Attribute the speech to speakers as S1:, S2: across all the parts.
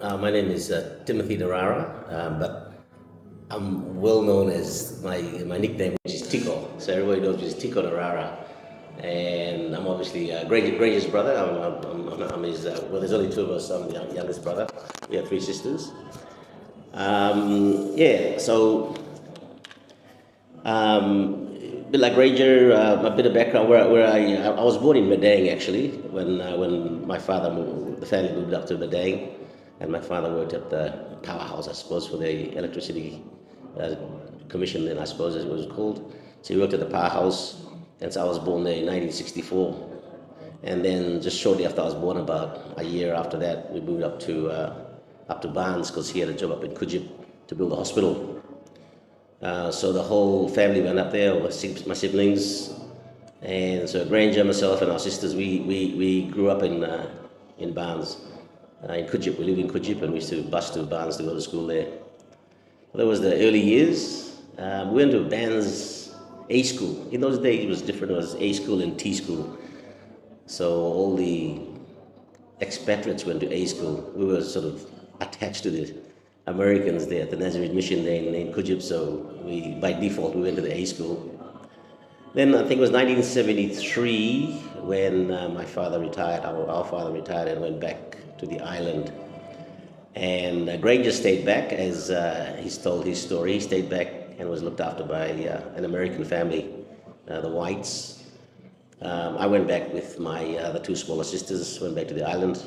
S1: My name is Timothy Narara, but I'm well known as my nickname, which is Tico. So everybody knows me as Tico Narara. And I'm obviously Granger's brother. I'm his, well, there's only two of us. I'm the youngest brother. We have three sisters. Yeah, so a bit like Granger, a bit of background where I was born in Madang actually when my father moved, the family moved up to Madang, and my father worked at the powerhouse, I suppose, for the electricity commission, then I suppose it was called. So he worked at the powerhouse, and so I was born there in 1964. And then just shortly after I was born, about a year after that, we moved up to Barnes because he had a job up in Kujip to build a hospital. So the whole family went up there, my siblings, and so Granger, myself, and our sisters. We grew up in Barnes, in Kujip. We lived in Kujip, and we used to bus to Barnes to go to school there. That was the early years. We went to Barnes A school. In those days, it was different. It was A school and T school. So all the expatriates went to A school. We were sort of attached to the Americans there at the Nazarene Mission there in Kujip, so by default we went to the A school. Then I think it was 1973 when my father retired, our father retired and went back to the island. And Granger stayed back, as he's told his story. He stayed back and was looked after by an American family, the Whites. I went back with my the two smaller sisters, went back to the island.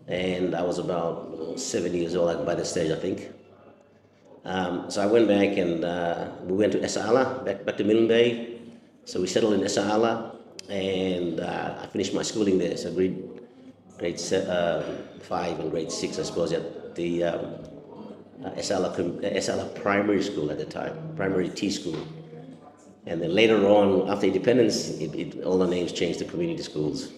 S1: And I was about 7 years old by the stage, I think. So I went back and we went to Esala, back to Milne Bay. So we settled in Esala, and I finished my schooling there. So grade 5 and grade 6, I suppose, at the Esala Primary School at the time, Primary T School. And then later on, after independence, all the names changed to community schools.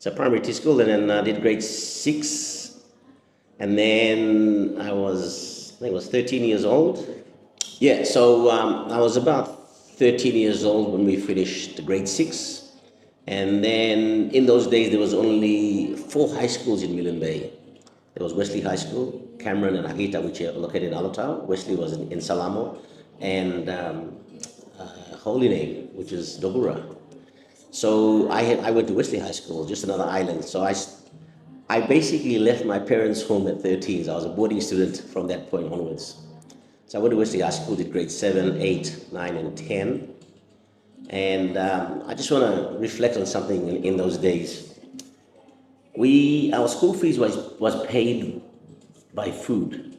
S1: So primary T school, and then I did grade 6, and then I think I was 13 years old. Yeah, so I was about 13 years old when we finished grade 6, and then in those days there was only 4 high schools in Milne Bay. There was Wesley High School, Cameron and Agita, which are located in Alotau. Wesley was in Salamo, and Holy Name, which is Dobura. So I went to Wesley High School, just another island. So I basically left my parents' home at 13. So I was a boarding student from that point onwards. So I went to Wesley High School, did grade 7, 8, 9, and 10. And I just want to reflect on something in those days. Our school fees was paid by food.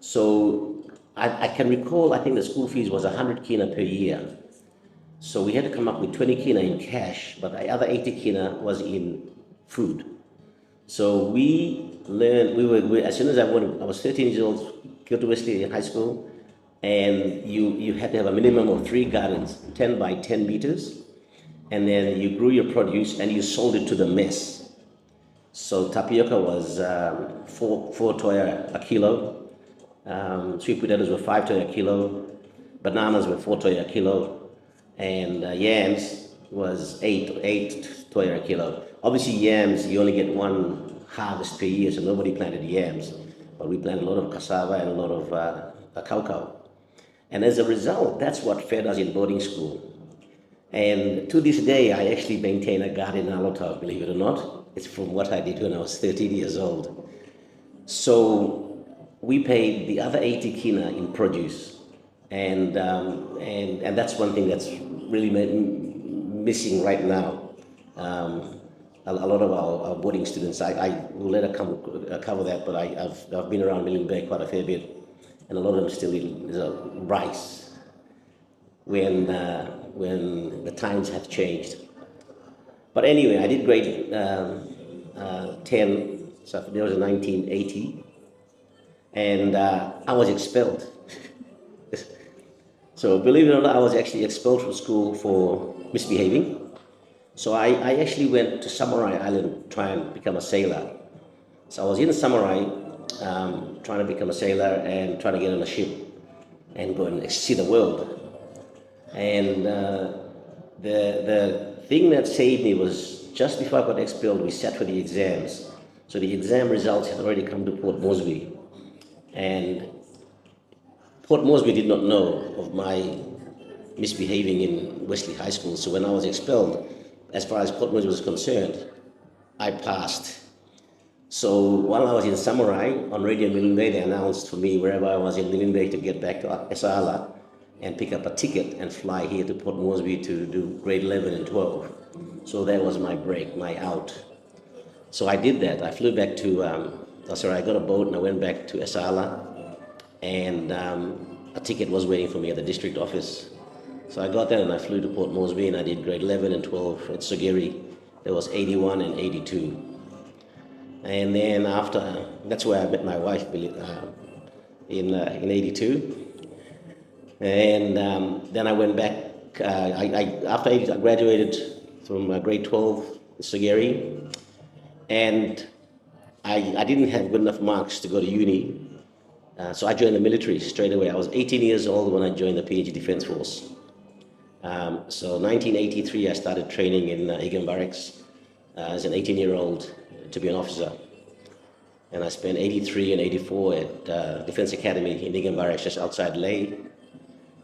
S1: So I can recall, I think the school fees was 100 kina per year. So we had to come up with 20 kina in cash, but the other 80 kina was in food. So we learned, as soon as I was 13 years old, go to Wesley High School, and you had to have a minimum of 3 gardens, 10 by 10 meters, and then you grew your produce and you sold it to the mess. So tapioca was 4 toya a kilo, sweet potatoes were 5 toya a kilo, bananas were 4 toya a kilo, and yams was 8 toya a kilo. Obviously yams, you only get one harvest per year, so nobody planted yams, but we planted a lot of cassava and a lot of cacao. And as a result, that's what fed us in boarding school. And to this day, I actually maintain a garden in Alotau, believe it or not. It's from what I did when I was 13 years old. So we paid the other 80 kina in produce. And that's one thing that's really missing right now. A lot of our boarding students, I will later cover that, but I've been around Milne Bay quite a fair bit, and a lot of them still eat rice when the times have changed. But anyway, I did grade 10, so that was in 1980, and I was expelled. So believe it or not, I was actually expelled from school for misbehaving. So I actually went to Samurai Island to try and become a sailor. So I was in Samurai trying to become a sailor and trying to get on a ship and go and see the world. And the thing that saved me was just before I got expelled, we sat for the exams. So the exam results had already come to Port Moresby, and Port Moresby did not know of my misbehaving in Wesley High School. So when I was expelled, as far as Port Moresby was concerned, I passed. So while I was in Samurai, on Radio Milne Bay, they announced for me wherever I was in Milne Bay to get back to Esala and pick up a ticket and fly here to Port Moresby to do grade 11 and 12. So that was my break, my out. So I did that. I flew back to, I got a boat and I went back to Esala, and a ticket was waiting for me at the district office. So I got that and I flew to Port Moresby and I did grade 11 and 12 at Sogeri. There was 81 and 82. And then after, that's where I met my wife in 82. And then I went back, after 80, I graduated from grade 12 in Sogeri. And I didn't have good enough marks to go to uni. So I joined the military straight away. I was 18 years old when I joined the PNG Defence Force. So 1983, I started training in Egan Barracks as an 18-year-old to be an officer. And I spent 83 and 84 at Defence Academy in Egan Barracks, just outside Lae.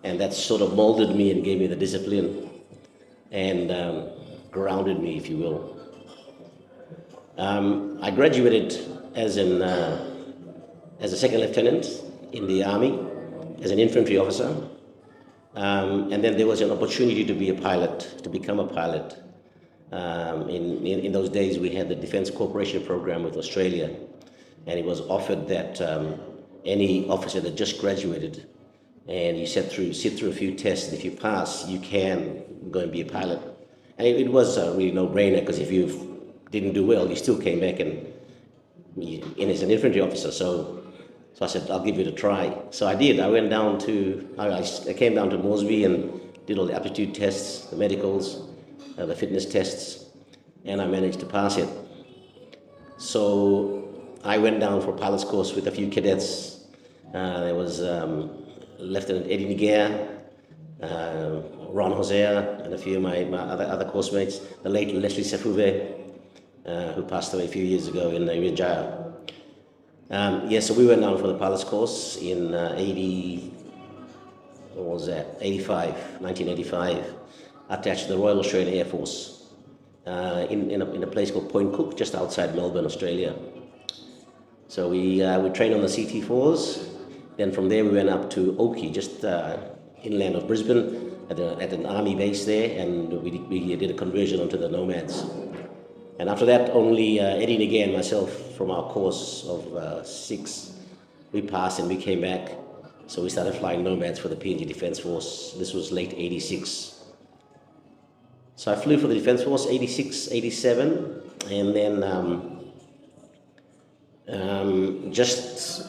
S1: And that sort of molded me and gave me the discipline and grounded me, if you will. I graduated as a second lieutenant in the Army, as an infantry officer. And then there was an opportunity to be a pilot, to become a pilot. In those days, we had the Defence Cooperation Program with Australia, and it was offered that any officer that just graduated and you sit through a few tests, and if you pass, you can go and be a pilot. And it was a really no-brainer, because if you didn't do well, you still came back and as an infantry officer. So I said, I'll give it a try. So I did. I went down to, I came down to Moresby and did all the aptitude tests, the medicals, the fitness tests, and I managed to pass it. So I went down for a pilot's course with a few cadets. There was Lieutenant Eddie Nigea, Ron Hosea, and a few of my other course mates, the late Leslie Sefuve, who passed away a few years ago in Irian so we went down for the pilot's course in 1985, attached to the Royal Australian Air Force in a place called Point Cook, just outside Melbourne, Australia. So we trained on the CT4s. Then from there we went up to Oakey, just inland of Brisbane, at an army base there, and we did a conversion onto the Nomads. And after that, only Eddie Nigea and myself from our course of 6, we passed and we came back. So we started flying Nomads for the PNG Defence Force. This was late 86. So I flew for the Defence Force 86, 87, and then just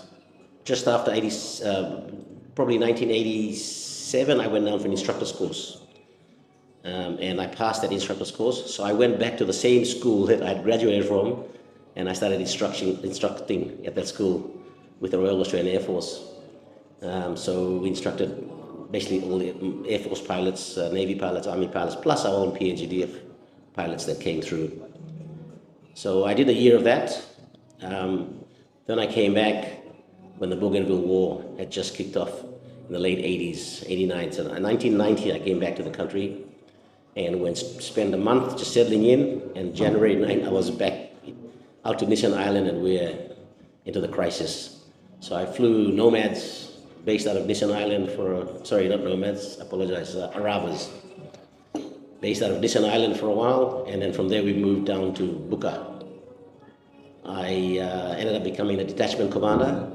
S1: after probably 1987, I went down for an instructor's course. And I passed that instructor's course. So I went back to the same school that I had graduated from, and I started instructing at that school with the Royal Australian Air Force. So we instructed basically all the Air Force pilots, Navy pilots, Army pilots, plus our own PNGDF pilots that came through. So I did a year of that. Then I came back when the Bougainville War had just kicked off in the late 80s, 89. So in 1990, I came back to the country and spent a month just settling in. And January 9, I was back out to Nissan Island, and we're into the crisis. So I flew Nomads based out of Nissan Island not Nomads, Aravas, based out of Nissan Island for a while, and then from there we moved down to Buka. I ended up becoming the detachment commander,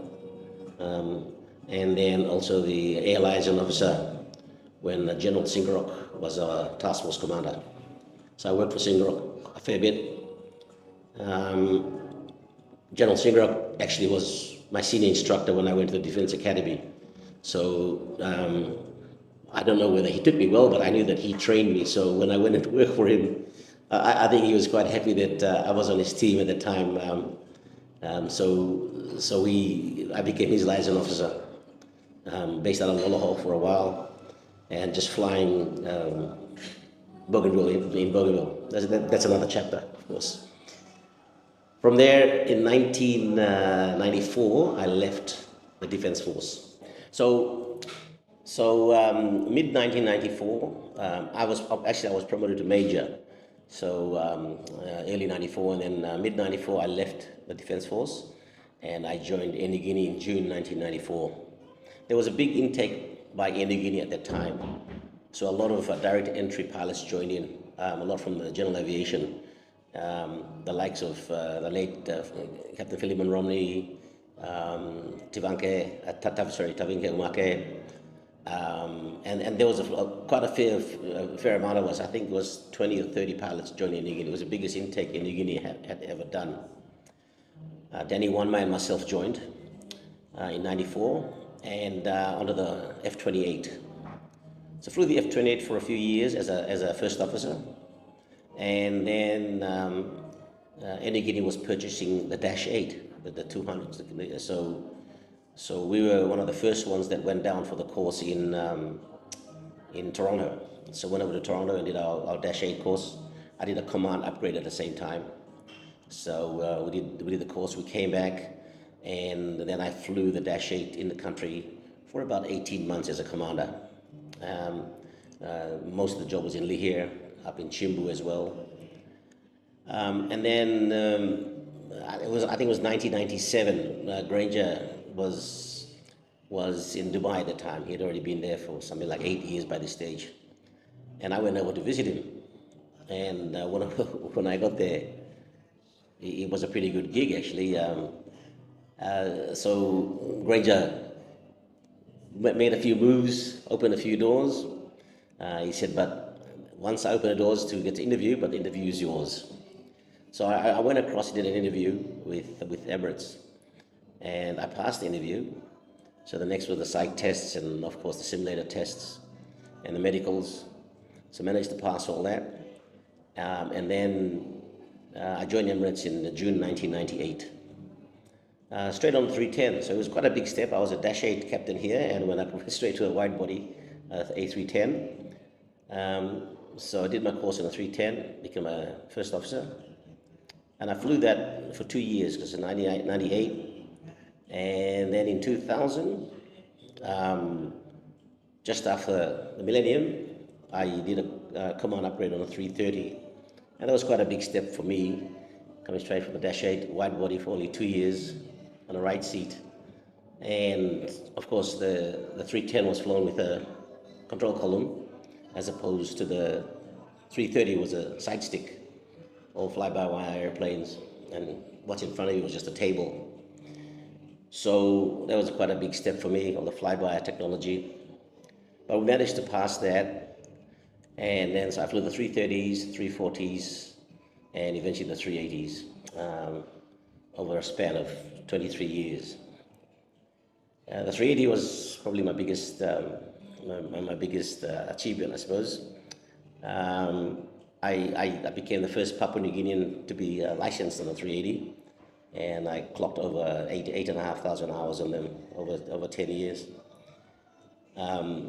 S1: and then also the air liaison officer when General Singarok was our task force commander. So I worked for Singarok a fair bit. General Singarok actually was my senior instructor when I went to the Defence Academy. So I don't know whether he took me well, but I knew that he trained me. So when I went to work for him, I think he was quite happy that I was on his team at the time. I became his liaison officer, based out of Lolaho for a while, and just flying Bougainville in Bougainville. That's another chapter, of course. From there, in 1994, I left the Defence Force. So, mid 1994, I was promoted to major. So early 94, and then mid 94, I left the Defence Force, and I joined Air Niugini in June 1994. There was a big intake by Air Niugini at that time, so a lot of direct entry pilots joined in. A lot from the general aviation, the likes of the late Captain Philemon Romney, Tavinke Umake, and there was quite a fair amount of us. I think it was 20 or 30 pilots joining New Guinea. It was the biggest intake in New Guinea had ever done. Danny Wanma and myself joined in '94, and under the F-28. So flew the F-28 for a few years as a first officer, and then Air Niugini was purchasing the Dash 8, the 200. So we were one of the first ones that went down for the course in Toronto. So went over to Toronto and did our Dash 8 course. I did a command upgrade at the same time. So we did the course. We came back, and then I flew the Dash 8 in the country for about 18 months as a commander. Most of the job was in Lihir, up in Chimbu as well. And then I think it was 1997. Granger was in Dubai at the time. He had already been there for something like 8 years by this stage, and I went over to visit him. And when I got there, it was a pretty good gig actually. So Granger made a few moves, opened a few doors. He said, "But once I open the doors to get to interview, but the interview is yours." So I went across and did an interview with Emirates, and I passed the interview. So the next were the psych tests and of course the simulator tests and the medicals. So managed to pass all that, and then I joined Emirates in June 1998. Straight on 310, so it was quite a big step. I was a Dash 8 captain here, and went up straight to a wide body A310. So I did my course on a 310, became a first officer, and I flew that for 2 years, because in 98, and then in 2000, just after the millennium, I did a command upgrade on a 330, and that was quite a big step for me, coming straight from the Dash 8, wide body for only 2 years, on the right seat. And of course the 310 was flown with a control column, as opposed to the 330 was a side stick, all fly-by-wire airplanes, and what's in front of you was just a table. So that was quite a big step for me on the fly-by-wire technology. But we managed to pass that, and then so I flew the 330s, 340s, and eventually the 380s over a span of 23 years. The 380 was probably my biggest achievement, I suppose. I became the first Papua New Guinean to be licensed on the 380, and I clocked over 8,500 hours on them over 10 years. I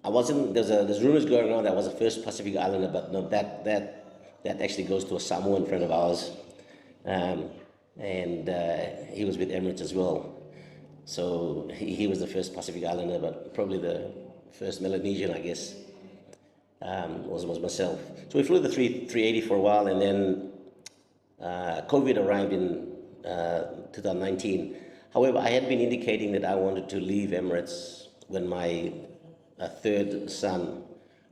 S1: wasn't. There's rumors going around that I was the first Pacific Islander, but no, that actually goes to a Samoan friend of ours, and he was with Emirates as well. So he was the first Pacific Islander, but probably the first Melanesian, I guess, was myself. So we flew the 380 for a while, and then COVID arrived in 2019. However, I had been indicating that I wanted to leave Emirates when my third son,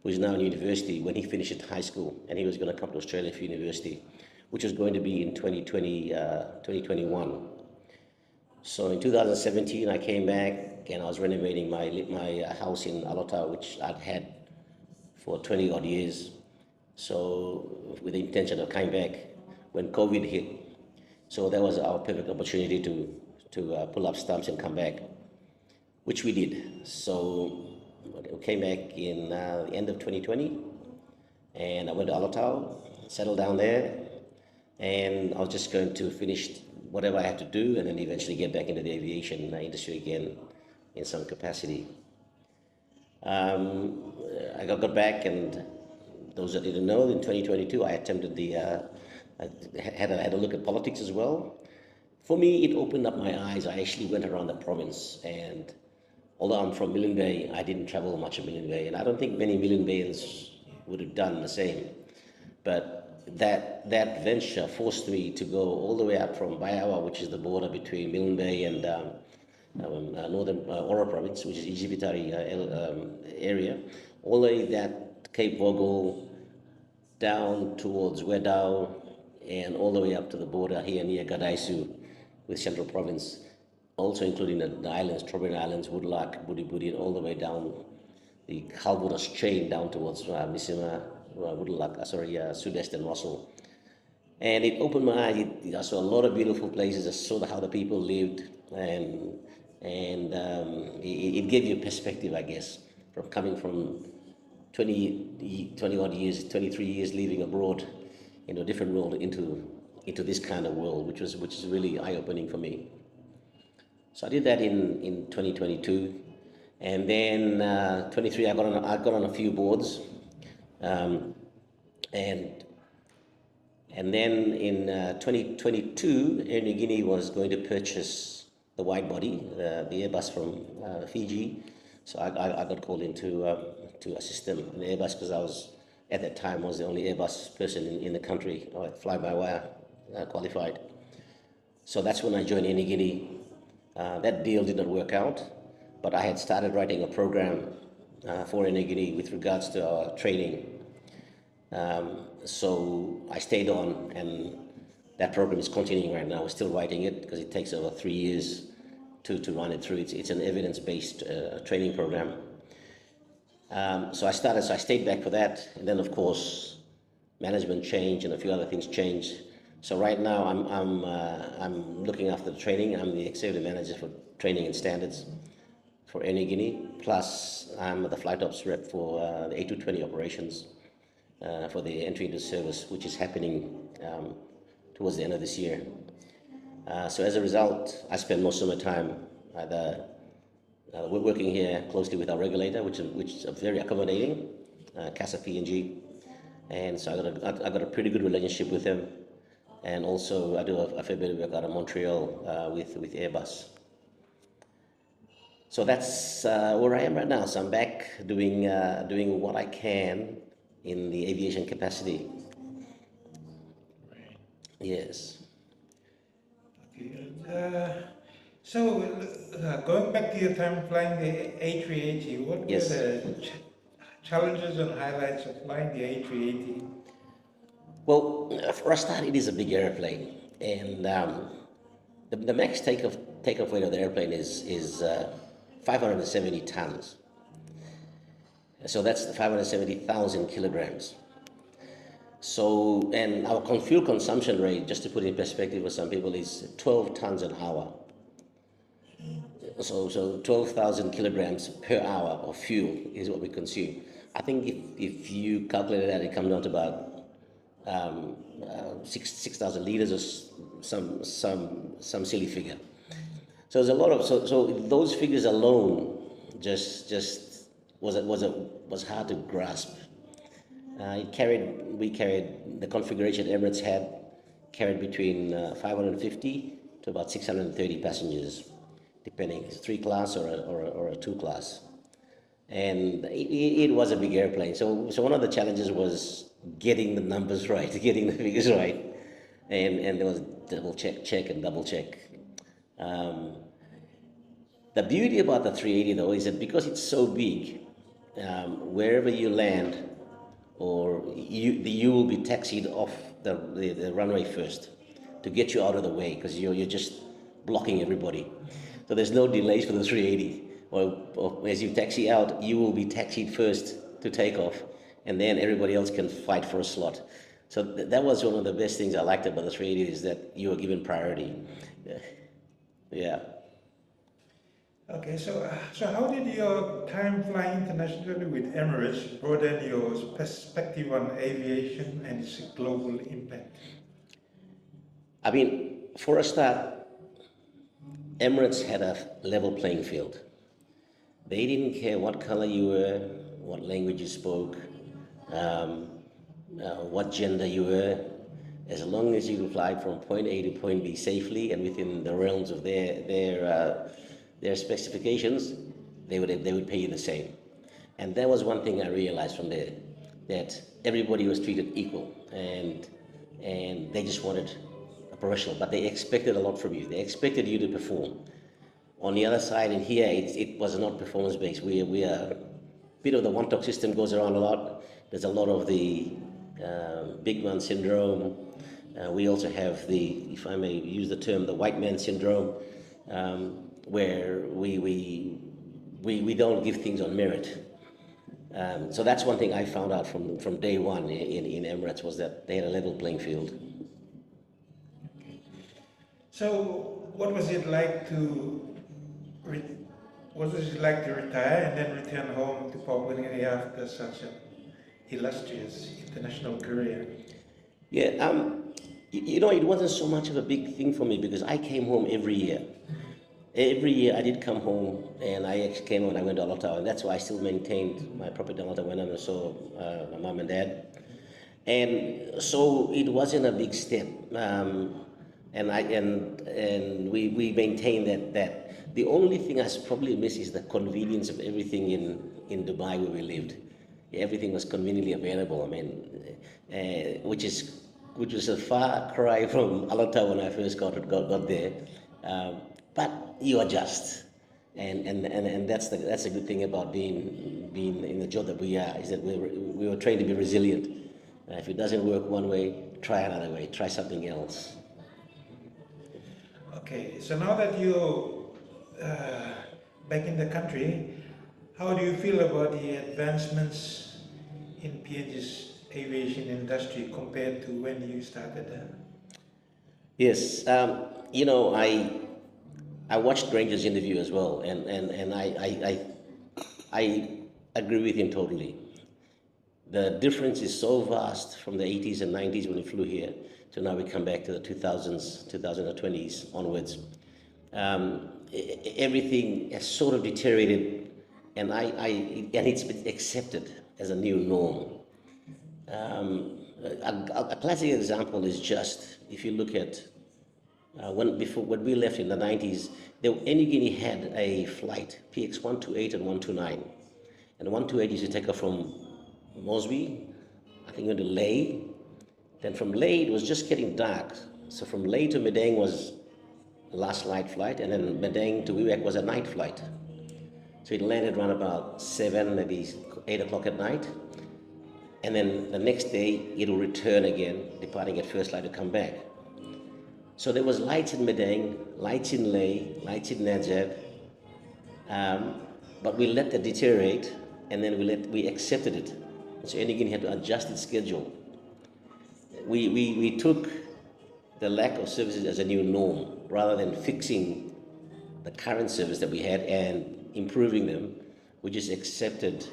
S1: who is now in university, when he finished high school, and he was going to come to Australia for university, which was going to be in 2021. So in 2017, I came back and I was renovating my house in Alota, which I'd had for 20 odd years. So with the intention of coming back when COVID hit. So that was our perfect opportunity to pull up stumps and come back, which we did. So we came back in the end of 2020, and I went to Alota, settled down there, and I was just going to finish whatever I had to do, and then eventually get back into the aviation industry again in some capacity. I got back, and those that didn't know, in 2022 I attempted the I had a look at politics as well. For me, it opened up my eyes. I actually went around the province, and although I'm from Milne Bay, I didn't travel much in Milne Bay, and I don't think many Milne Bayans would have done the same. But that venture forced me to go all the way up from Bayawa, which is the border between Milne Bay and northern Ora province, which is Ijibitari area, all the way that Cape Vogel down towards Wedau, and all the way up to the border here near Gadaisu with Central Province, also including the islands, Trobriand Islands, Woodlark, Budi Budi, and all the way down the Calvados chain down towards Misima, Woodlark, Sudest and Russell. And it opened my eyes. I saw a lot of beautiful places. I saw how the people lived, and it gave you a perspective, I guess, from coming from 20 odd years, 23 years living abroad in a different world into this kind of world, which is really eye-opening for me. So I did that in 2022, and then 23 I got on a few boards, and then in 2022 Air Niugini was going to purchase the wide body, the Airbus from Fiji. So I got called in to assist them in the Airbus, because I was, at that time, was the only Airbus person in the country, fly-by-wire qualified. So that's when I joined Air Niugini. That deal did not work out, but I had started writing a program for Air Niugini with regards to our training. So I stayed on, and that program is continuing right now. We're still writing it because it takes over 3 years to run it through. It's an evidence-based training program. So I stayed back for that, and then of course management changed and a few other things changed. So right now I'm looking after the training. I'm the executive manager for training and standards for Air Niugini. Plus I'm the flight ops rep for the A220 operations for the entry into service, which is happening towards the end of this year. So as a result, I spend most of my time either we're working here closely with our regulator, which is very accommodating, CASA PNG, and so I got a pretty good relationship with them, and also I do a fair bit of work out of Montreal with Airbus. So that's where I am right now. So I'm back doing what I can in the aviation capacity.
S2: Right.
S1: Yes.
S2: Okay. So, going back to your time flying the A380, what were
S1: Yes.
S2: the challenges and highlights of flying the A380?
S1: Well, for a start, it is a big airplane, and the max takeoff weight of the airplane is 570 tons. So that's 570,000 kilograms. So, and our fuel consumption rate, just to put it in perspective for some people, is 12 tons an hour. So 12,000 kilograms per hour of fuel is what we consume. I think if you calculate that, it comes down to about 6,000 liters or some silly figure. So there's a lot of so those figures alone just was hard to grasp. We carried the configuration Emirates had carried between 550 to about 630 passengers, depending it's a 3 class or a 2 class, and it was a big airplane. So one of the challenges was getting the numbers right, getting the figures right, and there was double check and double check. The beauty about the 380 though is that because it's so big, wherever you land, or you will be taxied off the runway first to get you out of the way, because you're just blocking everybody. So there's no delays for the 380. Or as you taxi out, you will be taxied first to take off, and then everybody else can fight for a slot. So that was one of the best things I liked about the 380, is that you were given priority. Yeah.
S2: Okay, so how did your time flying internationally with Emirates broaden your perspective on aviation and its global impact?
S1: I mean, for a start, Emirates had a level playing field. They didn't care what color you were, what language you spoke, what gender you were. As long as you can fly from point A to point B safely and within the realms of their specifications, they would pay you the same. And that was one thing I realized from there, that everybody was treated equal, and they just wanted a professional, but they expected a lot from you. They expected you to perform. On the other side, in here, it was not performance based. We are bit of the one talk system goes around a lot. There's a lot of the big man syndrome. We also have the, if I may use the term, the white man syndrome, where we don't give things on merit. So that's one thing I found out from day one in Emirates, was that they had a level playing field.
S2: So, what was it like to retire and then return home to Papua New Guinea after such an illustrious international career?
S1: Yeah, you know, it wasn't so much of a big thing for me because I came home every year. Every year I did come home, and I actually came home and I went to Alotau, and that's why I still maintained my property in Alotau when I saw my mom and dad. And so it wasn't a big step, and we maintained that. The only thing I probably miss is the convenience of everything in Dubai where we lived. Everything was conveniently available. I mean, which was a far cry from Alotau when I first got there. But you adjust, and that's a good thing about being in the job that we are, is that we were trained to be resilient. If it doesn't work one way, try another way, try something else.
S2: Okay, so now that you're back in the country, how do you feel about the advancements in PNG's aviation industry compared to when you started?
S1: Yes, you know, I watched Granger's interview as well, and I agree with him totally. The difference is so vast from the 80s and 90s when we flew here to now we come back to the 2000s, 2020s onwards. Everything has sort of deteriorated, and it's been accepted as a new norm. A classic example is just, if you look at when we left in the 90s, Air Niugini had a flight, PX 128 and 129. And 128 used to take off from Mosby, I think went to Leh. Then from Leh, it was just getting dark. So from Leh to Medang was the last night flight, and then Medang to Wewak was a night flight. So it landed around about 7, maybe 8 o'clock at night. And then the next day, it will return again, departing at first light to come back. So there was lights in Medang, lights in Leh, lights in Najib, but we let that deteriorate, and then we accepted it. So Air Niugini had to adjust its schedule. We took the lack of services as a new norm, rather than fixing the current service that we had and improving them. We just accepted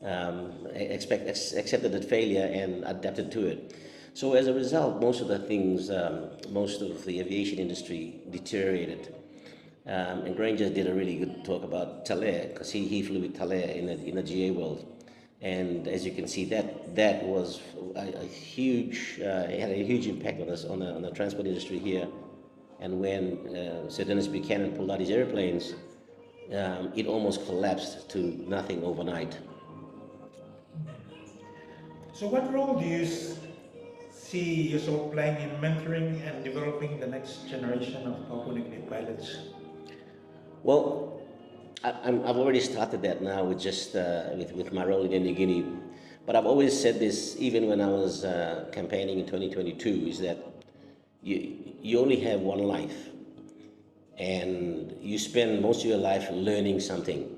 S1: the failure and adapted to it. So as a result, most of the things, most of the aviation industry deteriorated. And Granger did a really good talk about Talair, because he flew with Talair in the GA world. And as you can see, that was a huge, it had a huge impact on us, on the transport industry here. And when Sir Dennis Buchanan pulled out his airplanes, it almost collapsed to nothing overnight.
S2: So what role do you see yourself playing in mentoring and developing the next generation of Papua New Guinea pilots?
S1: Well, I've already started that now with just with my role in Air Niugini, but I've always said this even when I was campaigning in 2022, is that you only have one life, and you spend most of your life learning something.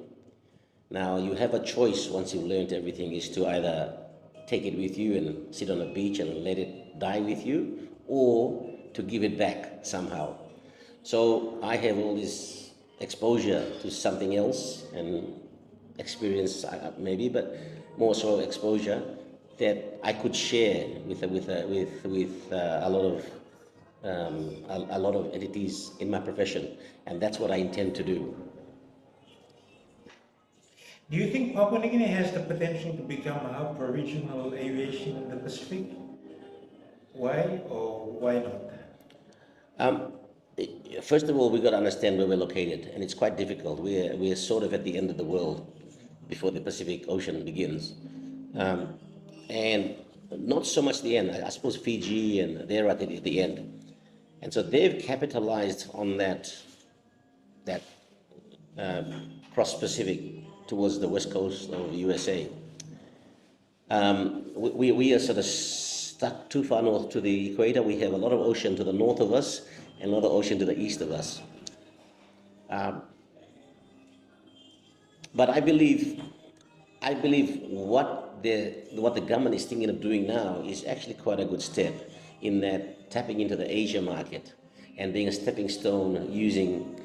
S1: Now you have a choice once you've learned everything, is to either take it with you and sit on a beach and let it die with you, or to give it back somehow. So I have all this exposure to something else and experience maybe, but more so exposure that I could share with a lot of entities in my profession, and that's what I intend to do.
S2: Do you think Papua New Guinea has the potential to become a hub for regional aviation in the Pacific? Why or why not?
S1: Um, First of all, we've got to understand where we're located, and it's quite difficult. We're sort of at the end of the world before the Pacific Ocean begins. And not so much the end. I suppose Fiji and they're at the end. And so they've capitalized on that cross Pacific towards the west coast of the USA. We are sort of stuck too far north to the equator. We have a lot of ocean to the north of us and a lot of ocean to the east of us. But I believe what the government is thinking of doing now is actually quite a good step in that tapping into the Asia market and being a stepping stone using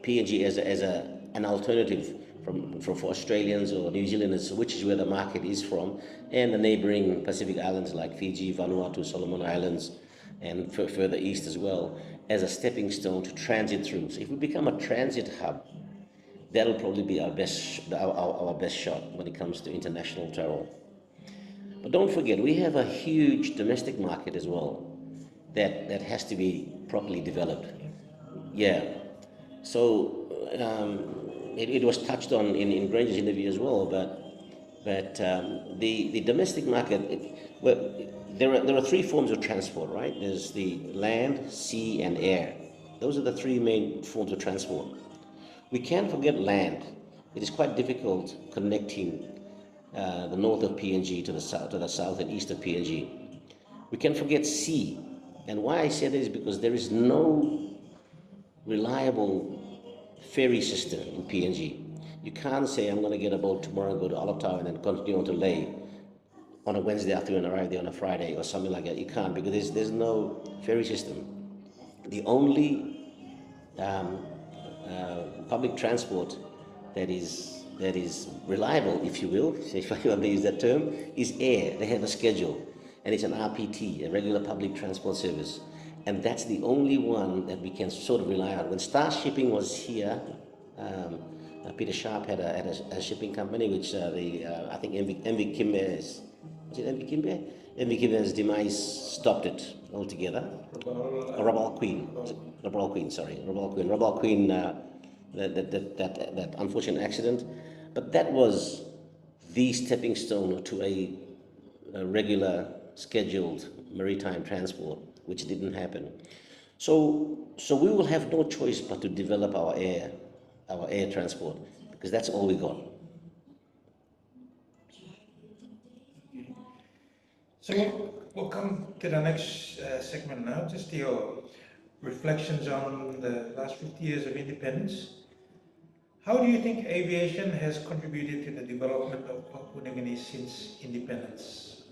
S1: PNG as an alternative for Australians or New Zealanders, which is where the market is from, and the neighboring Pacific islands like Fiji, Vanuatu, Solomon Islands, and further east as well, as a stepping stone to transit through. So if we become a transit hub, that'll probably be our best shot when it comes to international travel. But don't forget, we have a huge domestic market as well that has to be properly developed. Yeah. So it was touched on in Granger's interview as well, but the domestic market, there are three forms of transport, right? There's the land, sea, and air. Those are the three main forms of transport. We can't forget land. It is quite difficult connecting the north of PNG to the south and east of PNG. We can't forget sea. And why I say that is because there is no reliable ferry system in PNG. You can't say I'm going to get a boat tomorrow and go to Alotau and then continue on to Leh on a Wednesday afternoon and arrive there on a Friday or something like that. You can't because there's no ferry system. The only public transport that is reliable, if you will, if I want to use that term, is air. They have a schedule, and it's an RPT, a regular public transport service, and that's the only one that we can sort of rely on. When Star Shipping was here, Peter Sharp had a shipping company, which I think MV Kimbe's, was it MV Kimbe? MV Kimbe's demise stopped it altogether. Rabal Queen, that unfortunate accident, but that was the stepping stone to a regular scheduled maritime transport, which didn't happen. So we will have no choice but to develop our air transport, because that's all we got.
S2: So we'll come to the next segment now, just your reflections on the last 50 years of independence. How do you think aviation has contributed to the development of Papua New Guinea since independence?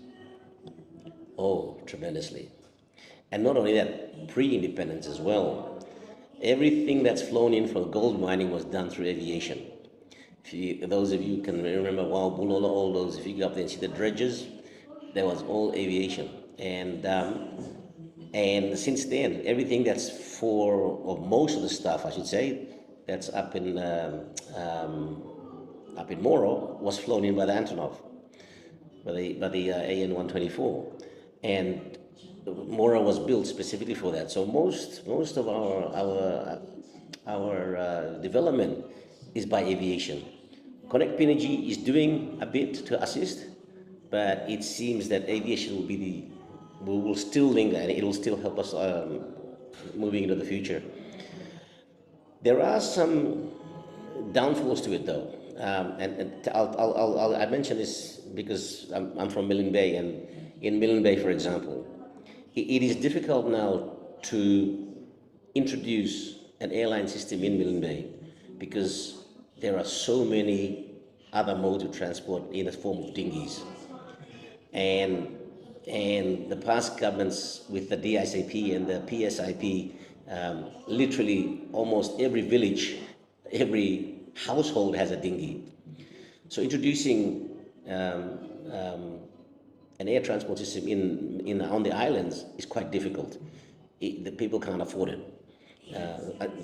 S1: Oh, tremendously. And not only that, pre-independence as well. Everything that's flown in from gold mining was done through aviation. Those of you can remember Bulola, all those, if you go up there and see the dredges, that was all aviation. And since then, everything that's or most of the stuff, I should say, that's up in Moro was flown in by the Antonov, by the AN-124, and Moro was built specifically for that. So most of our development is by aviation. Connect PNG is doing a bit to assist, but it seems that aviation will still linger, and it will still help us moving into the future. There are some downfalls to it, though, and I mention this because I'm from Milne Bay, and in Milne Bay, for example, it is difficult now to introduce an airline system in Milne Bay because there are so many other modes of transport in the form of dinghies, and the past governments with the DICP and the PSIP, literally almost every village, every household has a dinghy. So introducing an air transport system on the islands is quite difficult. The people can't afford it.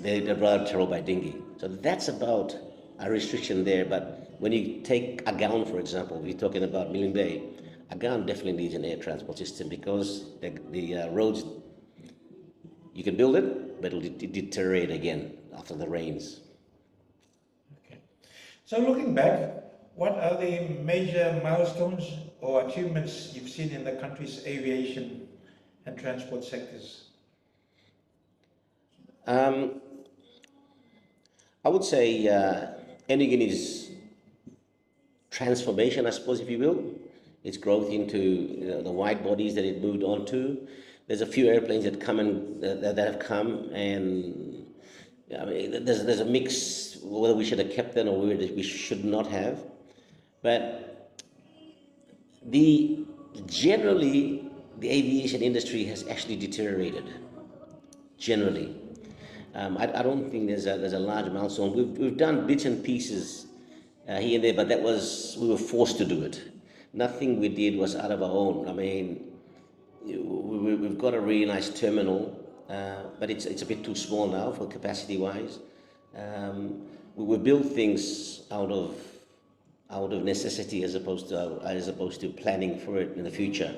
S1: They'd rather travel by dinghy. So that's about a restriction there. But when you take Agaon, for example, we're talking about Milne Bay. Again, definitely needs an air transport system because the roads, you can build it, but it'll deteriorate again after the rains.
S2: Okay. So looking back, what are the major milestones or achievements you've seen in the country's aviation and transport sectors?
S1: Um, I would say Air Niugini's transformation, I suppose, if you will, its growth into the wide bodies that it moved on to. There's a few airplanes that come and that have come, and I mean, there's a mix whether we should have kept them or whether we should not have. But the generally the aviation industry has actually deteriorated. Generally, I don't think there's a large milestone. We've done bits and pieces here and there, but that was we were forced to do it. Nothing we did was out of our own. I mean, we've got a really nice terminal, but it's a bit too small now for capacity wise. We build things out of necessity as opposed to planning for it in the future.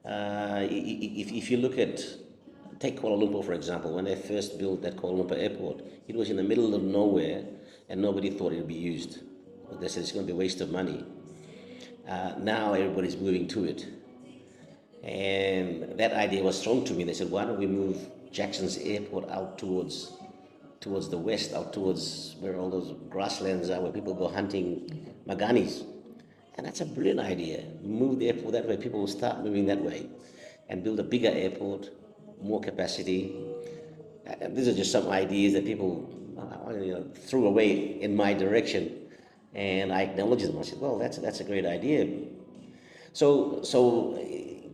S1: If you look at take Kuala Lumpur for example, when they first built that Kuala Lumpur airport, it was in the middle of nowhere, and nobody thought it would be used. They said it's going to be a waste of money. Now everybody's moving to it. And that idea was thrown to me. They said, why don't we move Jackson's airport out towards the west, out towards where all those grasslands are, where people go hunting maganis. And that's a brilliant idea. Move the airport that way, people will start moving that way. And build a bigger airport, more capacity. These are just some ideas that people threw away in my direction. And I acknowledged them. I said, well, that's a great idea. So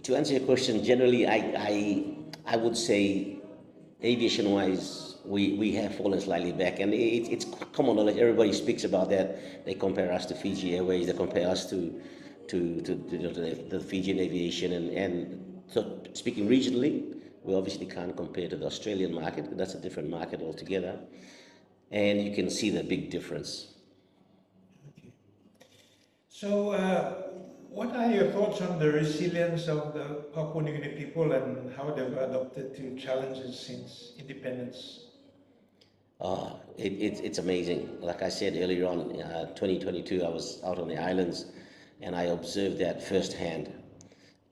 S1: to answer your question, generally, I would say, aviation-wise, we have fallen slightly back, and it's common knowledge. Everybody speaks about that. They compare us to Fiji Airways. They compare us to the Fijian aviation, and so speaking regionally, we obviously can't compare to the Australian market. That's a different market altogether, and you can see the big difference.
S2: So, what are your thoughts on the resilience of the Papua New Guinea people and how they've adapted to challenges since independence?
S1: It's amazing. Like I said earlier on, 2022, I was out on the islands, and I observed that firsthand.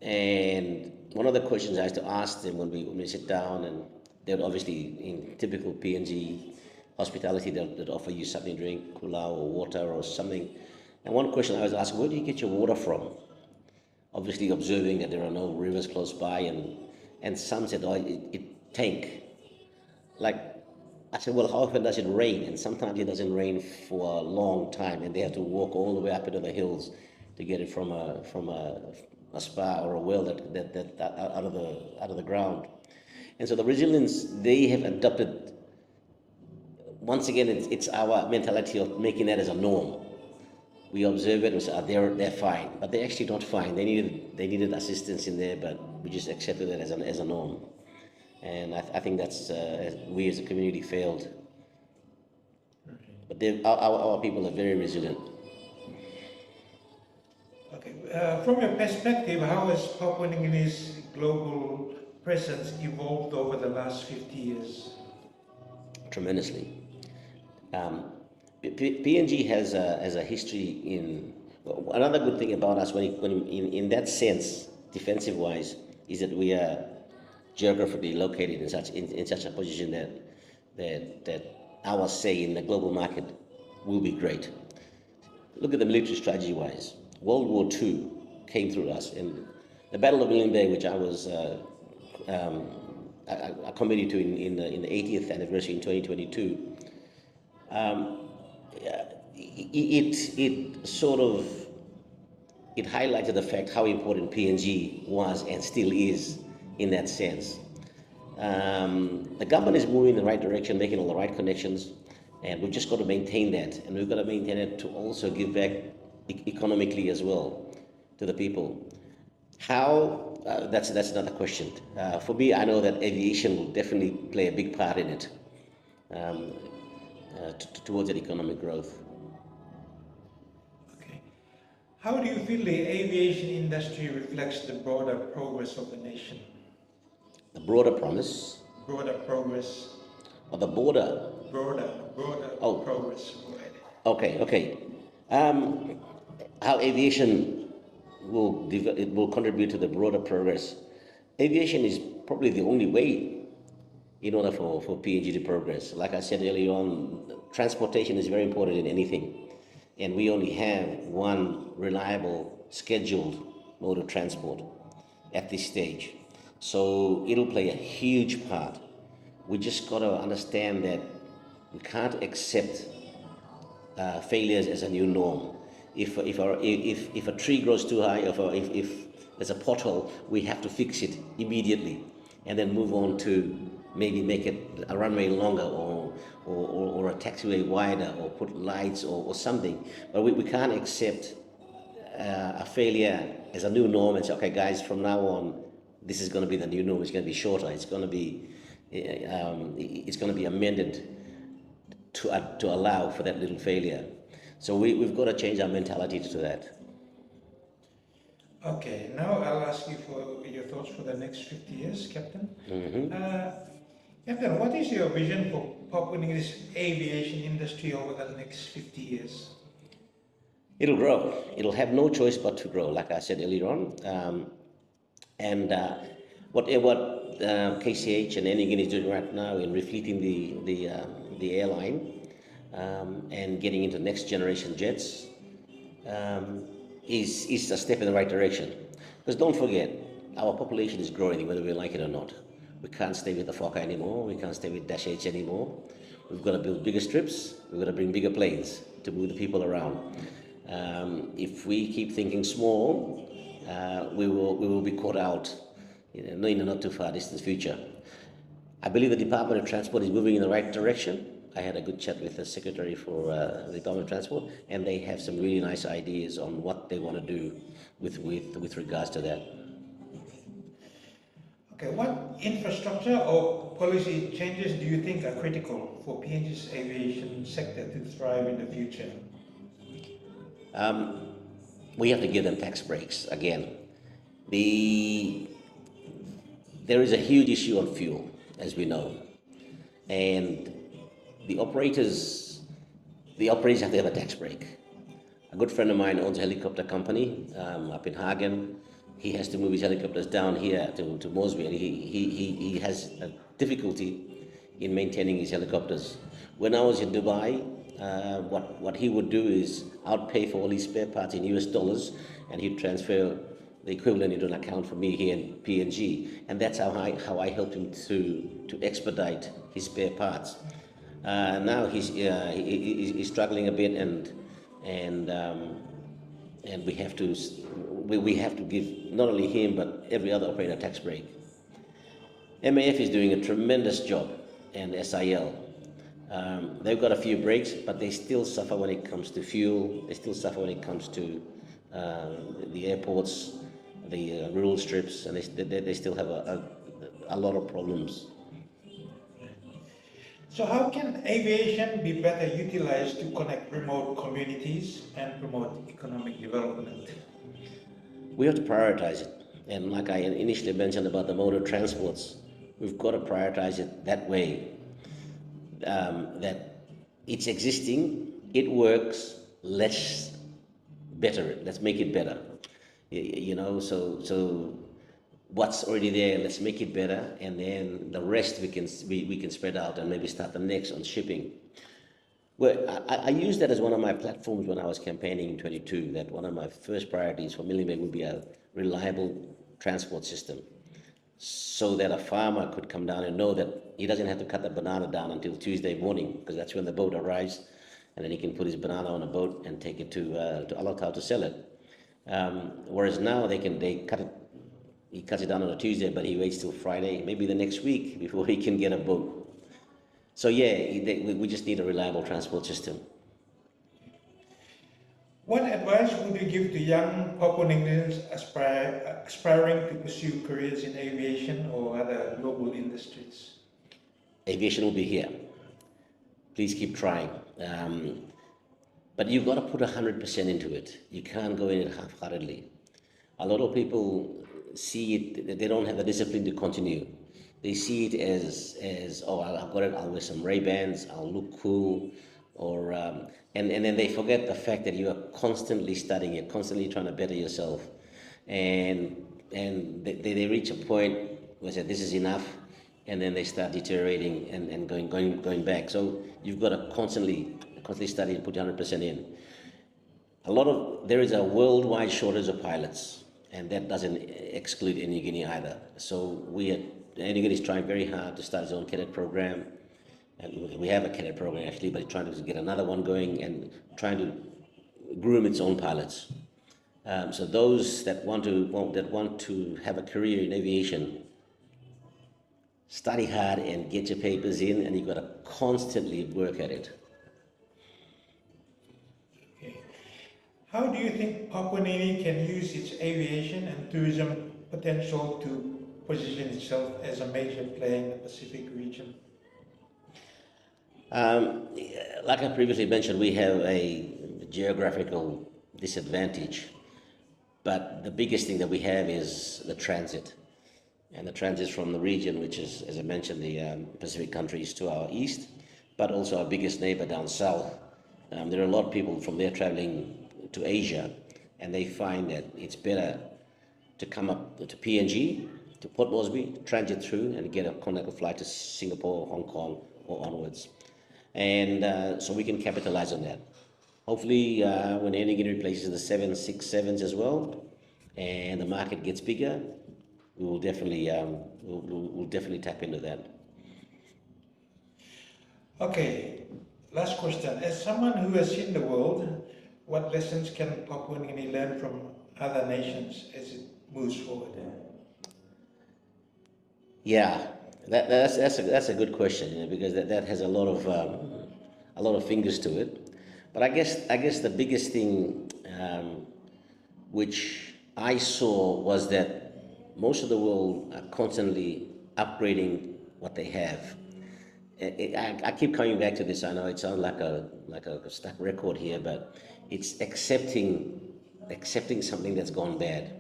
S1: And one of the questions I used to ask them when we sit down, and they would obviously, in typical PNG hospitality, they'd offer you something to drink, kulau or water or something. And one question I was asked, where do you get your water from? Obviously observing that there are no rivers close by, and some said, oh, it tank. Like, I said, well, how often does it rain? And sometimes it doesn't rain for a long time, and they have to walk all the way up into the hills to get it from a spa or a well that out of the ground. And so the resilience they have adopted. Once again, it's our mentality of making that as a norm. We observe it and say, they're fine, but they're actually not fine. They needed assistance in there, but we just accepted it as a norm. And I think that's we as a community failed. But our people are very resilient.
S2: Okay. From your perspective, how has Papua New Guinea's global presence evolved over the last 50 years?
S1: Tremendously. PNG has a history in. Another good thing about us, when in that sense, defensive wise, is that we are geographically located in such a position that our say in the global market will be great. Look at the military strategy wise. World War II came through us, and the Battle of Milne Bay, which I was a committee to in the 80th anniversary in 2022. It highlighted the fact how important PNG was and still is in that sense. The government is moving in the right direction, making all the right connections, and we've just got to maintain that, and we've got to maintain it to also give back economically as well to the people. How? That's another question. For me, I know that aviation will definitely play a big part in it, towards that economic growth.
S2: Okay. How do you feel the aviation industry reflects the broader progress of the nation?
S1: The broader promise,
S2: Broader progress,
S1: or the border.
S2: broader
S1: Oh,
S2: progress. Right.
S1: okay. Um, how aviation it will contribute to the broader progress. Aviation is probably the only way in order for PNG to progress. Like I said earlier on, transportation is very important in anything. And we only have one reliable, scheduled mode of transport at this stage. So it'll play a huge part. We just got to understand that we can't accept failures as a new norm. If a tree grows too high, if there's a pothole, we have to fix it immediately and then move on to maybe make it a runway longer or a taxiway wider or put lights or something. But we can't accept a failure as a new norm and say, okay, guys, from now on, this is going to be the new norm. It's going to be shorter. It's going to be amended to allow for that little failure. So we've got to change our mentality to that.
S2: Okay, now I'll ask you for your thoughts for the next 50 years, Captain. Captain, what is your vision for Papua New Guinea's aviation industry over the next 50 years?
S1: It'll grow. It'll have no choice but to grow, like I said earlier on. And what KCH and Air Niugini is doing right now in refleeting the airline and getting into next generation jets is a step in the right direction. Because don't forget, our population is growing whether we like it or not. We can't stay with the Fokker anymore. We can't stay with Dash 8 anymore. We've got to build bigger strips. We've got to bring bigger planes to move the people around. If we keep thinking small, we will be caught out in a not too far distant future. I believe the Department of Transport is moving in the right direction. I had a good chat with the Secretary for the Department of Transport, and they have some really nice ideas on what they want to do with regards to that.
S2: Okay, what infrastructure or policy changes do you think are critical for PNG's aviation sector to thrive in the future?
S1: We have to give them tax breaks again. There is a huge issue on fuel, as we know, and the operators have to have a tax break. A good friend of mine owns a helicopter company up in Hagen. He has to move his helicopters down here to Mosby, and he has a difficulty in maintaining his helicopters. When I was in Dubai, what he would do is I'd pay for all his spare parts in US dollars, and he'd transfer the equivalent into an account for me here in PNG, and that's how I helped him to expedite his spare parts. Now he's struggling a bit, and we have to give not only him but every other operator a tax break. MAF is doing a tremendous job, and SIL. They've got a few breaks, but they still suffer when it comes to fuel. They still suffer when it comes to the airports, the rural strips, and they still have a lot of problems.
S2: So how can aviation be better utilized to connect remote communities and promote economic development?
S1: We have to prioritize it. And like I initially mentioned about the mode of transports, we've got to prioritize it that way. That it's existing, it works, let's better it, let's make it better. So what's already there, let's make it better, and then the rest we can spread out and maybe start the next on shipping. Well, I used that as one of my platforms when I was campaigning in 22, that one of my first priorities for Millimeg would be a reliable transport system, so that a farmer could come down and know that he doesn't have to cut the banana down until Tuesday morning, because that's when the boat arrives, and then he can put his banana on a boat and take it to Alotau to sell it. Whereas now they cut it. He cuts it down on a Tuesday, but he waits till Friday, maybe the next week, before he can get a boat. So we just need a reliable transport system.
S2: What advice would you give to young Papua New Guineans aspiring to pursue careers in aviation or other global industries?
S1: Aviation will be here. Please keep trying. But you've got to put 100% into it. You can't go in it half-heartedly. A lot of people see it, they don't have the discipline to continue. They see it as oh, I've got it, I'll wear some Ray-Bans, I'll look cool, or and then they forget the fact that you are constantly studying, you're constantly trying to better yourself, and they reach a point where they say this is enough, and then they start deteriorating and going back. So you've got to constantly study and put 100% in. There is a worldwide shortage of pilots, and that doesn't exclude Air Niugini either. So Air Niugini is trying very hard to start its own cadet program, and we have a cadet program actually, but trying to get another one going and trying to groom its own pilots. So those that want to have a career in aviation, study hard and get your papers in, and you've got to constantly work at it.
S2: How do you think Papua New Guinea can use its aviation and tourism potential to position itself as a major player in the Pacific region?
S1: Like I previously mentioned, we have a geographical disadvantage, but the biggest thing that we have is the transit. And the transit from the region, which is, as I mentioned, the Pacific countries to our east, but also our biggest neighbor down south. There are a lot of people from there traveling to Asia, and they find that it's better to come up to PNG, to Port Moresby, transit through, and get a connecting flight to Singapore, Hong Kong, or onwards. And so we can capitalize on that. Hopefully, when Air Niugini replaces the 767s as well, and the market gets bigger, we will definitely we'll definitely tap into that.
S2: Okay, last question. As someone who has seen the world, what lessons can Papua New Guinea learn from other nations as it moves forward?
S1: Yeah, that's a good question, because that has a lot of fingers to it. But I guess the biggest thing which I saw was that most of the world are constantly upgrading what they have. I keep coming back to this. I know it sounds like a stuck record here, but it's accepting something that's gone bad.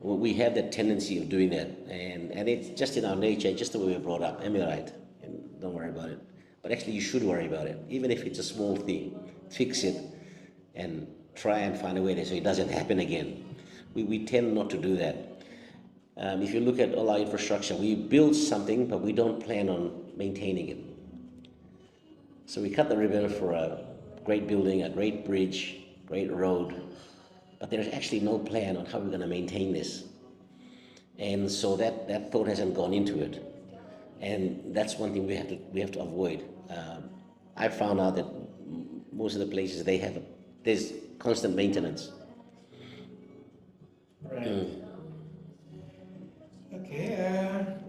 S1: We have that tendency of doing that, and it's just in our nature, just the way we're brought up. Am I right? And don't worry about it. But actually, you should worry about it, even if it's a small thing. Fix it, and try and find a way so it doesn't happen again. We tend not to do that. If you look at all our infrastructure, we build something, but we don't plan on maintaining it. So we cut the ribbon for a great building, a great bridge, great road, but there's actually no plan on how we're going to maintain this. And so that thought hasn't gone into it. And that's one thing we have to avoid. I found out that most of the places there's constant maintenance.
S2: Right. Okay.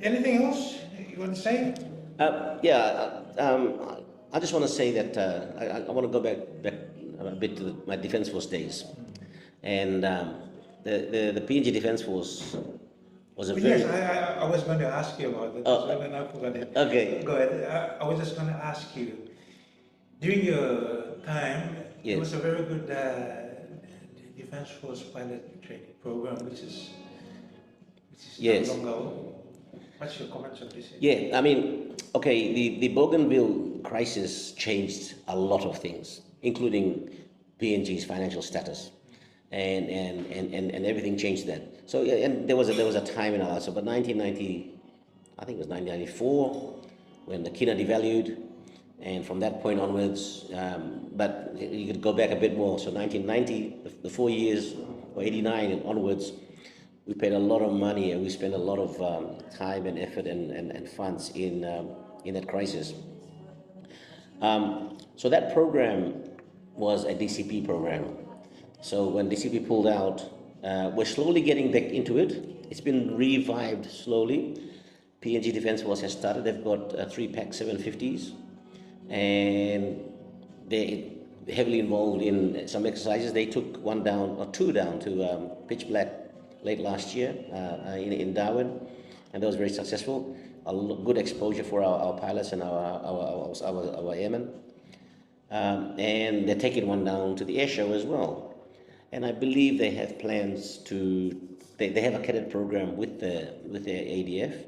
S2: Anything else you want to say?
S1: I just want to say that I want to go back a bit to my Defence Force days, and the PNG Defence Force was a very...
S2: Yes, I was going to ask you about it.
S1: Oh,
S2: So then I forgot it.
S1: okay.
S2: Go ahead. I was just going to ask you. During your time,
S1: Yes.
S2: it was a very good Defence Force pilot training program, which is
S1: Yes.
S2: not long ago. What's your comments on this?
S1: Yeah, I mean, okay, the Bougainville crisis changed a lot of things, including PNG's financial status, and everything changed then. So yeah, and there was a time in our lives, but 1990, I think it was 1994, when the Kina devalued, and from that point onwards, but you could go back a bit more. So 1990, the 4 years, or 89 and onwards, we paid a lot of money, and we spent a lot of time and effort and funds in that crisis. So that program was a DCP program. So when DCP pulled out, we're slowly getting back into it. It's been revived slowly. PNG Defence Force has started. They've got 3 PAC 750s, and they're heavily involved in some exercises. They took 2 down to pitch black late last year in Darwin, and that was very successful. Good exposure for our pilots and our airmen. and they're taking one down to the air show as well. And I believe they have plans to. They have a cadet program with the ADF,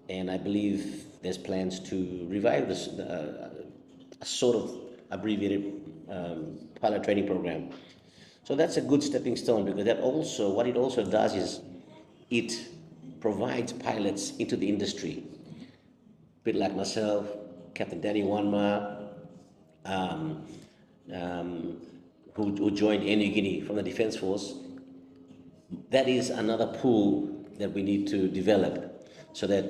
S1: and I believe there's plans to revive this a sort of abbreviated pilot training program. So that's a good stepping stone, because that also what it also does is it provides pilots into the industry. A bit like myself, Captain Danny Wanma, um, who joined Air Niugini from the Defence Force. That is another pool that we need to develop, so that,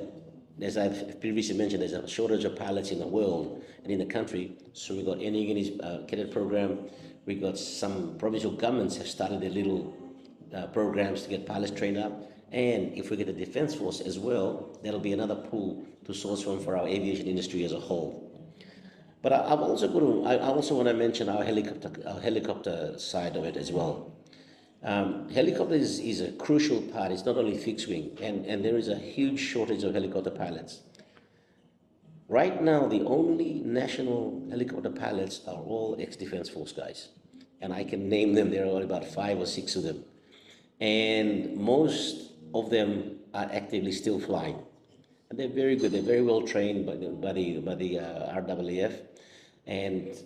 S1: as I've previously mentioned, there's a shortage of pilots in the world and in the country. So we've got Air Niugini's cadet program. We've got some provincial governments have started their little programs to get pilots trained up. And if we get the Defence Force as well, that'll be another pool to source from for our aviation industry as a whole. But I also want to mention our helicopter side of it as well. Helicopter is a crucial part. It's not only fixed wing, and there is a huge shortage of helicopter pilots. Right now, the only national helicopter pilots are all ex-Defence Force guys. And I can name them. There are about 5 or 6 of them. And most of them are actively still flying. And they're very good. They're very well trained by the RAAF. And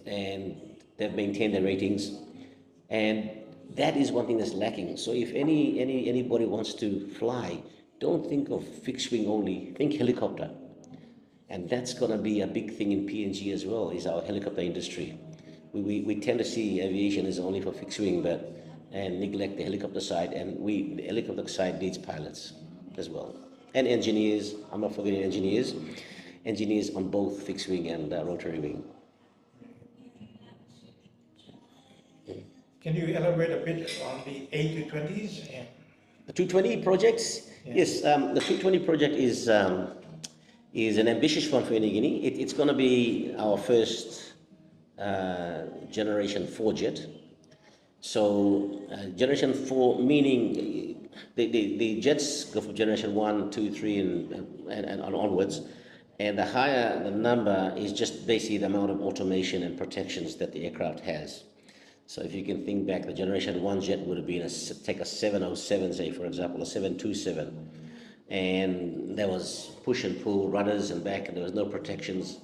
S1: they've maintained their ratings. And that is one thing that's lacking. So if anybody wants to fly, don't think of fixed wing only. Think helicopter. And that's going to be a big thing in PNG as well, is our helicopter industry. We tend to see aviation as only for fixed wing, and neglect the helicopter side. And the helicopter side needs pilots as well. And engineers, I'm not forgetting engineers on both fixed wing and rotary wing.
S2: Can you elaborate a bit on the A220s?
S1: The 220 projects? Yeah. Yes, the 220 project is an ambitious one for Air Niugini. It's going to be our first generation 4 jet. So generation 4 meaning the jets go from generation 1, 2, 3 and onwards. And the higher the number is just basically the amount of automation and protections that the aircraft has. So if you can think back, the generation 1 jet would have been take a 707, say, for example, a 727. And there was push and pull, rudders and back, and there was no protections.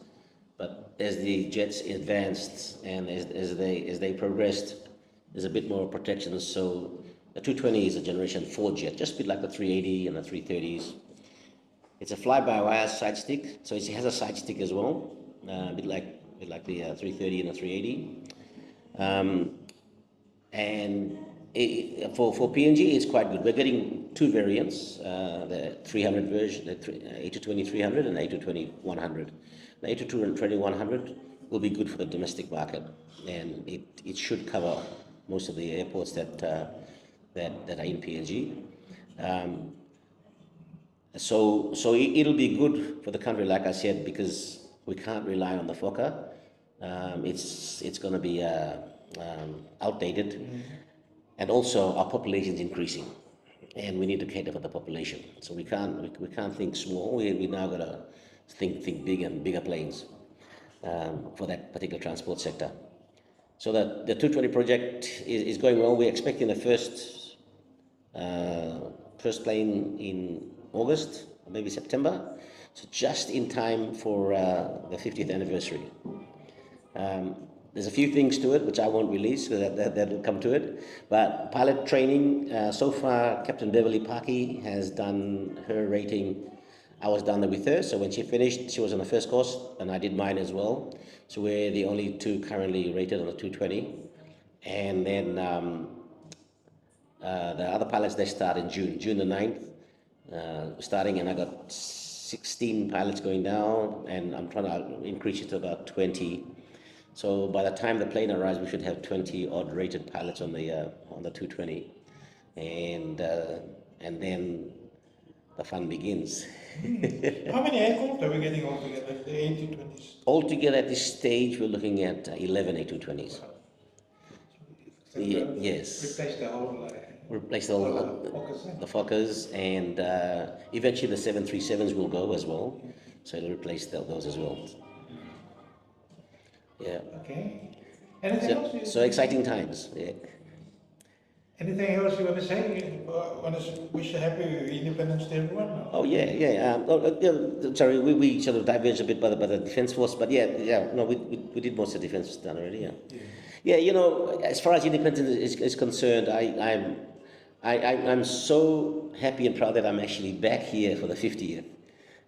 S1: But as the jets advanced and as they progressed, there's a bit more protection. So the 220 is a generation 4 jet, just a bit like the 380 and the 330s. It's a fly-by-wire side stick, so it has a side stick as well, a bit like the 330 and the 380. For PNG, it's quite good. We're getting 2 variants, the 300 version, the A220 300 and A220 100. The A220 100 will be good for the domestic market, and it should cover most of the airports that are in PNG. So it'll be good for the country, like I said, because we can't rely on the Fokker. It's going to be outdated, and also our population is increasing, and we need to cater for the population. So we can't think small. We now got to think big and bigger planes for that particular transport sector. So the 220 project is going well. We're expecting the first plane in August, or maybe September, so just in time for the 50th anniversary. There's a few things to it which I won't release, so that'll come to it. But pilot training, so far, Captain Beverly Parkey has done her rating. I was down there with her, so when she finished, she was on the first course, and I did mine as well. So we're the only 2 currently rated on the 220. And then the other pilots, they start in June the 9th, starting, and I got 16 pilots going down, and I'm trying to increase it to about 20. So by the time the plane arrives, we should have 20 odd rated pilots on the 220, and then the fun begins.
S2: How many aircraft are we getting altogether, the A220s?
S1: Altogether at this stage, we're looking at 11 A220s. Yes. Replace the Fokkers, and eventually the 737s will go as well. So it'll replace those as well. Yeah.
S2: Okay. Anything else?
S1: So exciting times. Yeah.
S2: Anything else you want to say? Want to wish a happy Independence to everyone?
S1: Oh yeah, yeah. Yeah, sorry, we sort of diverged a bit by the Defence Force, but yeah. No, we did most of the Defence done already. Yeah. Yeah, as far as independence is concerned, I'm so happy and proud that I'm actually back here for the 50th,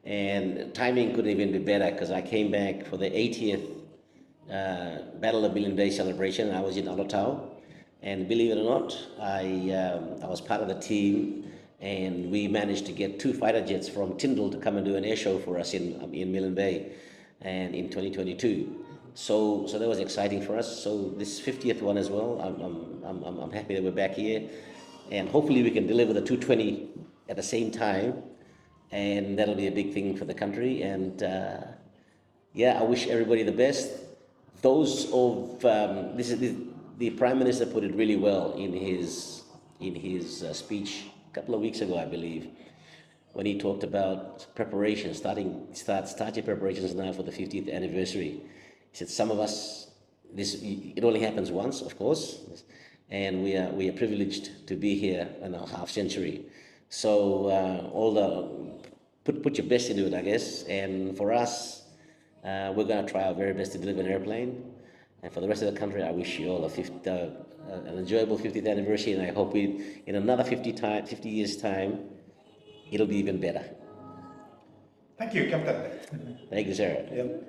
S1: and timing couldn't even be better because I came back for the 80th Battle of Million Day celebration. I was in Alotau, and believe it or not, I was part of the team, and we managed to get 2 fighter jets from Tyndall to come and do an air show for us in Milne Bay, and in 2022. So that was exciting for us. So this 50th one as well. I'm happy that we're back here, and hopefully we can deliver the 220 at the same time, and that'll be a big thing for the country. And yeah, I wish everybody the best. Those of the Prime Minister put it really well in his speech a couple of weeks ago, I believe, when he talked about preparation, start your preparations now for the 50th anniversary. He said some of us, it only happens once, of course, and we are privileged to be here in our half century. So put your best into it, I guess. And for us, we're going to try our very best to deliver an airplane. And for the rest of the country, I wish you all an enjoyable 50th anniversary, and I hope in another 50 years' time, it'll be even better.
S2: Thank you, Captain.
S1: Thank you, sir.
S2: Yep.